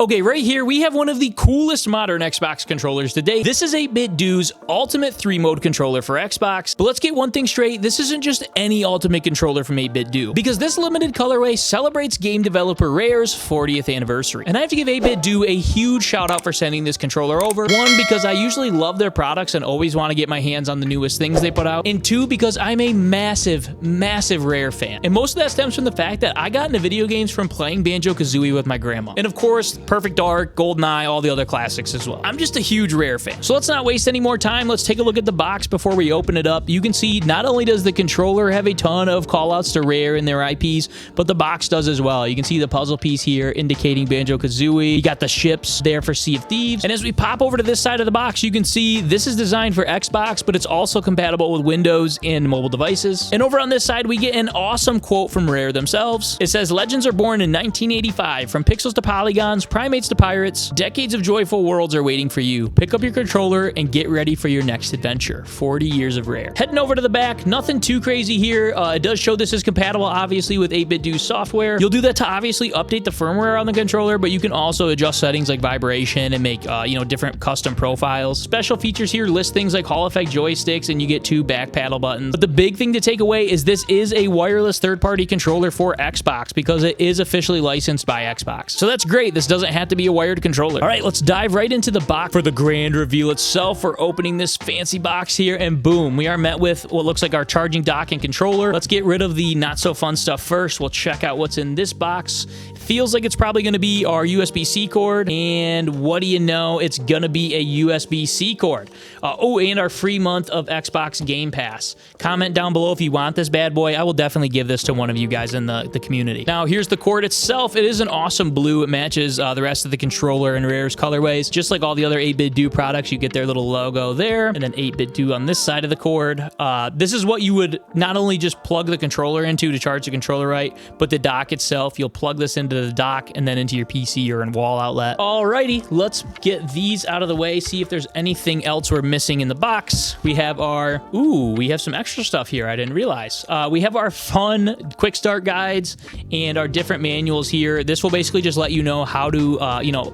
Okay, right here, we have one of the coolest modern Xbox controllers today. This is 8BitDo's Ultimate 3-Mode controller for Xbox. But let's get one thing straight, this isn't just any Ultimate controller from 8BitDo, because this limited colorway celebrates game developer Rare's 40th anniversary. And I have to give 8BitDo a huge shout out for sending this controller over. One, because I usually love their products and always want to get my hands on the newest things they put out. And two, because I'm a massive Rare fan. And most of that stems from the fact that I got into video games from playing banjo-kazooie with my grandma. And of course, Perfect Dark, GoldenEye, all the other classics as well. I'm just a huge Rare fan. So let's not waste any more time. Let's take a look at the box before we open it up. You can see not only does the controller have a ton of callouts to Rare and their IPs, but the box does as well. You can see the puzzle piece here indicating banjo-kazooie. You got the ships there for Sea of Thieves. And as we pop over to this side of the box, you can see this is designed for Xbox, but it's also compatible with Windows and mobile devices. And over on this side, we get an awesome quote from Rare themselves. It says, "Legends are born in 1985. From pixels to polygons, primates to pirates, decades of joyful worlds are waiting for you. Pick up your controller and get ready for your next adventure. 40 years of Rare." Heading over to the back, nothing too crazy here. It does show this is compatible, obviously, with 8BitDo software. You'll do that to obviously update the firmware on the controller, but you can also adjust settings like vibration and make, different custom profiles. Special features here list things like Hall Effect joysticks, and you get 2 back paddle buttons. But the big thing to take away is this is a wireless third-party controller for Xbox because it is officially licensed by Xbox. So that's great. This doesn't have to be a wired controller. All right, let's dive right into the box for the grand reveal itself. We're opening this fancy box here, and boom, we are met with what looks like our charging dock and controller. Let's get rid of the not-so-fun stuff first. We'll check out what's in this box. Feels like it's probably going to be our USB-C cord, and what do you know, it's going to be a USB-C cord. And our free month of Xbox Game Pass. Comment down below if you want this bad boy. I will definitely give this to one of you guys in the community. Now, here's the cord itself. It is an awesome blue. It matches the rest of the controller in Rare's colorways. Just like all the other 8BitDo products, you get their little logo there, and then 8BitDo on this side of the cord. This is what you would not only just plug the controller into to charge the controller right, but the dock itself, you'll plug this into the dock and then into your PC or in wall outlet. Alrighty, let's get these out of the way, see if there's anything else we're missing in the box. We have we have some extra stuff here I didn't realize. We have our fun quick start guides and our different manuals here. This will basically just let you know how to,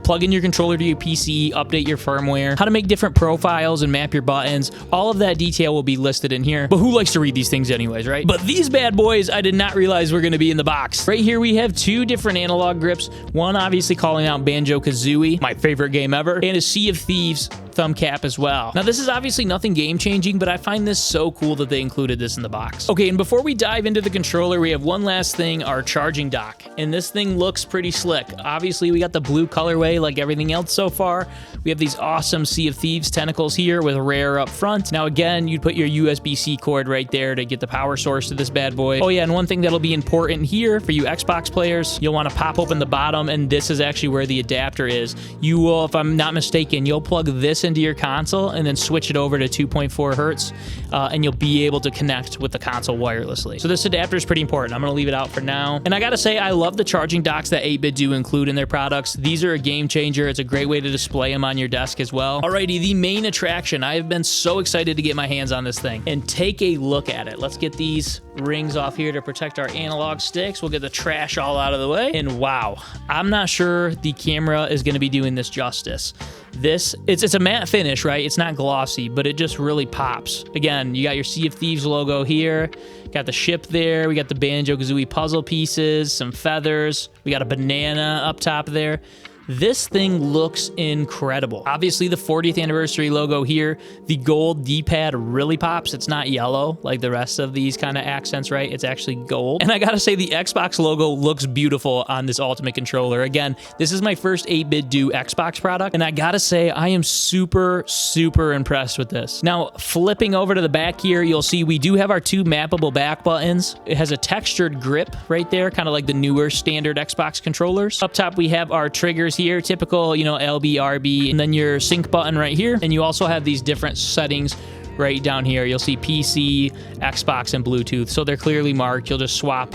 plug in your controller to your PC, update your firmware, how to make different profiles and map your buttons. All of that detail will be listed in here, but who likes to read these things anyways, right? But these bad boys, I did not realize were going to be in the box. Right here, we have 2 different analog grips. One obviously calling out Banjo-Kazooie, my favorite game ever, and a Sea of Thieves thumb cap as well. Now, this is obviously nothing game-changing, but I find this so cool that they included this in the box. Okay, and before we dive into the controller, we have one last thing, our charging dock. And this thing looks pretty slick. Obviously, we got the blue colorway like everything else so far. We have these awesome Sea of Thieves tentacles here with Rare up front. Now, again, you'd put your USB-C cord right there to get the power source to this bad boy. Oh yeah, and one thing that'll be important here for you Xbox players, you'll want to pop open the bottom, and this is actually where the adapter is. You will, if I'm not mistaken, you'll plug this into your console and then switch it over to 2.4 hertz, and you'll be able to connect with the console wirelessly. So this adapter is pretty important. I'm going to leave it out for now. And I got to say, I love the charging docks that 8BitDo include in their products. These are a game changer. It's a great way to display them on your desk as well. Alrighty, the main attraction. I have been so excited to get my hands on this thing and take a look at it. Let's get these rings off here to protect our analog sticks. We'll get the trash all out of the way. And wow, I'm not sure the camera is going to be doing this justice. It's a matte finish, right? It's not glossy, but it just really pops. Again, you got your Sea of Thieves logo here. Got the ship there. We got the Banjo-Kazooie puzzle pieces, some feathers. We got a banana up top there. This thing looks incredible. Obviously, the 40th anniversary logo here, the gold D-pad really pops. It's not yellow like the rest of these kind of accents, right? It's actually gold. And I gotta say, the Xbox logo looks beautiful on this Ultimate controller. Again, this is my first 8BitDo Xbox product, and I gotta say, I am super impressed with this. Now, flipping over to the back here, you'll see we do have our 2 mappable back buttons. It has a textured grip right there, kind of like the newer standard Xbox controllers. Up top, we have our triggers here, typical, LB, RB, and then your sync button right here. And you also have these different settings right down here. You'll see PC, Xbox, and Bluetooth. So they're clearly marked. You'll just swap,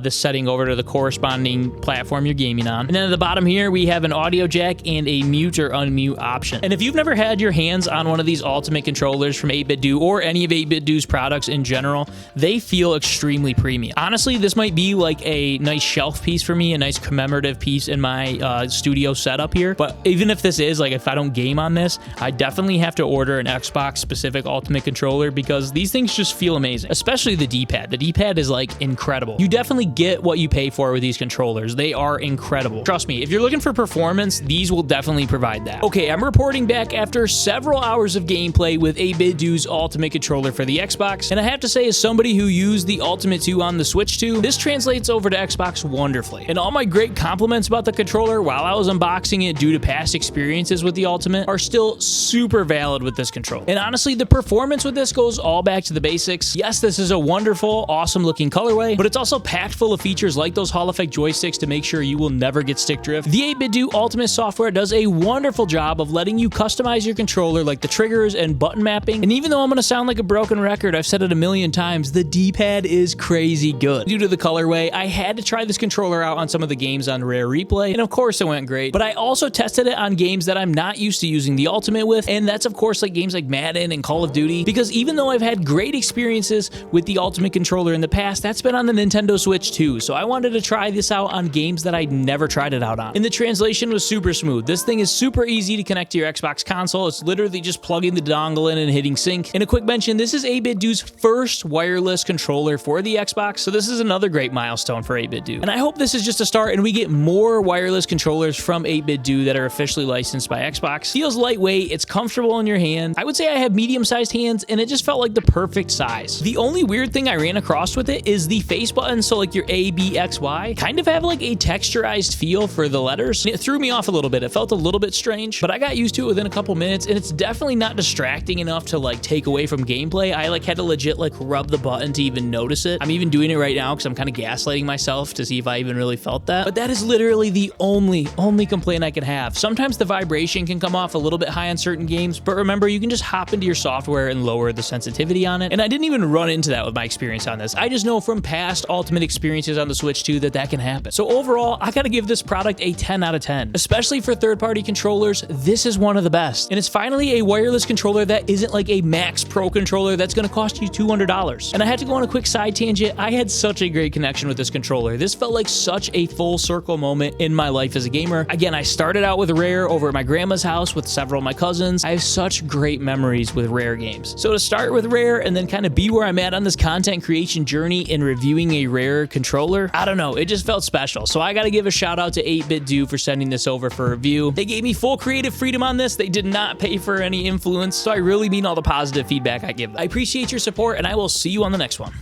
this setting over to the corresponding platform you're gaming on. And then at the bottom here, we have an audio jack and a mute or unmute option. And if you've never had your hands on one of these Ultimate controllers from 8BitDo or any of 8BitDo's products in general, they feel extremely premium. Honestly, this might be like a nice shelf piece for me, a nice commemorative piece in my studio setup here. But even if this is, like, if I don't game on this, I definitely have to order an Xbox specific Ultimate controller because these things just feel amazing, especially the D-pad. The D-pad is like incredible. You definitely get what you pay for with these controllers. They are incredible. Trust me, if you're looking for performance, these will definitely provide that. Okay, I'm reporting back after several hours of gameplay with 8BitDo's Ultimate controller for the Xbox, and I have to say, as somebody who used the Ultimate 2 on the Switch 2, this translates over to Xbox wonderfully. And all my great compliments about the controller while I was unboxing it due to past experiences with the Ultimate are still super valid with this controller. And honestly, the performance with this goes all back to the basics. Yes, this is a wonderful, awesome looking colorway, but it's also packed full of features like those Hall effect joysticks to make sure you will never get stick drift. The 8BitDo Ultimate software does a wonderful job of letting you customize your controller, like the triggers and button mapping. And even though I'm gonna sound like a broken record, I've said it a million times, the D-pad is crazy good. Due to the colorway, I had to try this controller out on some of the games on Rare Replay, and of course it went great, but I also tested it on games that I'm not used to using the Ultimate with, and that's of course like games like Madden and Call of Duty, because even though I've had great experiences with the Ultimate controller in the past, that's been on the Nintendo Switch too, so I wanted to try this out on games that I'd never tried it out on. And the translation was super smooth. This thing is super easy to connect to your Xbox console. It's literally just plugging the dongle in and hitting sync. And a quick mention, this is 8BitDo's first wireless controller for the Xbox, so this is another great milestone for 8BitDo. And I hope this is just a start and we get more wireless controllers from 8BitDo that are officially licensed by Xbox. Feels lightweight, it's comfortable in your hand. I would say I have medium-sized hands and it just felt like the perfect size. The only weird thing I ran across with it is the face buttons, so like your A, B, X, Y, kind of have like a texturized feel for the letters. And it threw me off a little bit. It felt a little bit strange, but I got used to it within a couple minutes, and it's definitely not distracting enough to like take away from gameplay. I like had to legit like rub the button to even notice it. I'm even doing it right now because I'm kind of gaslighting myself to see if I even really felt that. But that is literally the only complaint I can have. Sometimes the vibration can come off a little bit high on certain games, but remember, you can just hop into your software and lower the sensitivity on it. And I didn't even run into that with my experience on this. I just know from past Ultimate experiences on the Switch 2 that can happen. So overall, I gotta give this product a 10 out of 10. Especially for third-party controllers, this is one of the best. And it's finally a wireless controller that isn't like a Max Pro controller that's gonna cost you $200. And I had to go on a quick side tangent. I had such a great connection with this controller. This felt like such a full circle moment in my life as a gamer. Again, I started out with Rare over at my grandma's house with several of my cousins. I have such great memories with Rare games. So to start with Rare and then kind of be where I'm at on this content creation journey in reviewing a Rare controller, I don't know, it just felt special. So I gotta give a shout out to 8BitDo for sending this over for review. They gave me full creative freedom on this. They did not pay for any influence, so I really mean all the positive feedback I give them. I appreciate your support, and I will see you on the next one.